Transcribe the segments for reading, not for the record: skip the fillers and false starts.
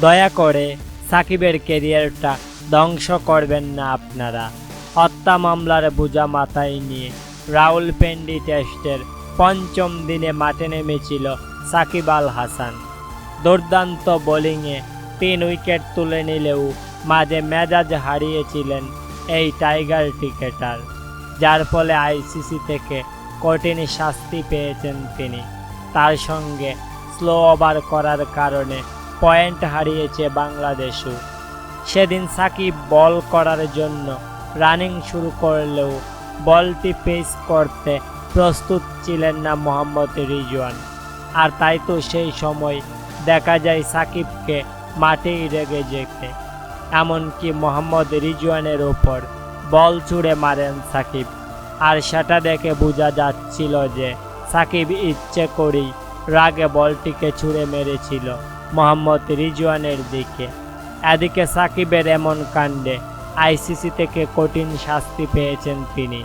দয়া করে সাকিবের ক্যারিয়ারটা ধ্বংস করবেন না আপনারা। হত্যা মামলার বোঝা মাথায় নিয়ে রাওয়ালপিন্ডি টেস্টের পঞ্চম দিনে মাঠে নেমেছিল সাকিব আল হাসান। দুর্দান্ত বোলিংয়ে 3 উইকেট তুলে নিলেও মাঝে মেজাজ হারিয়েছিলেন এই টাইগার ক্রিকেটার, যার ফলে আইসিসি থেকে কঠিন শাস্তি পেয়েছেন তিনি। তার সঙ্গে স্লো ওভার করার কারণে পয়েন্ট হারিয়েছে বাংলাদেশও। সেদিন সাকিব বল করার জন্য রানিং শুরু করলেও বলটি পেস করতে প্রস্তুত ছিলেন না মোহাম্মদ রিজওয়ান। আর তাই তো সেই সময় দেখা যায় সাকিবকে মাঠেই রেগে যেতে, এমনকি মোহাম্মদ রিজওয়ানের ওপর বল ছুঁড়ে মারেন সাকিব। আর সেটা দেখে বোঝা যাচ্ছিল যে সাকিব ইচ্ছে করেই রাগে বলটিকে ছুঁড়ে মেরেছিল মোহাম্মদ রিজওয়ানের দিকে। এদিকে সাকিবের এমন কাণ্ডে আইসিসি থেকে কঠিন শাস্তি পেয়েছেন তিনি।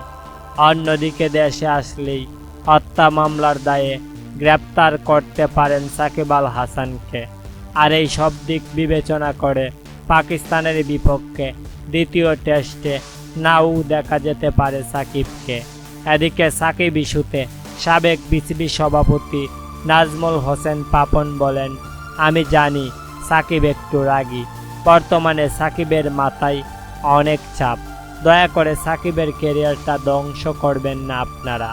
অন্যদিকে দেশে আসলেই হত্যা মামলার দায়ে গ্রেপ্তার করতে পারেন সাকিব আল হাসানকে। আর এই সব দিক বিবেচনা করে পাকিস্তানের বিপক্ষে দ্বিতীয় টেস্টে নাও দেখা যেতে পারে সাকিবকে। এদিকে সাকিব ইস্যুতে সাবেক বিসিবি সভাপতি নাজমুল হোসেন পাপন বলেন, আমি জানি সাকিব একটু রাগী, বর্তমানে সাকিবের মাথায় অনেক চাপ, দয়া করে সাকিবের ক্যারিয়ারটা ধ্বংস করবেন না আপনারা।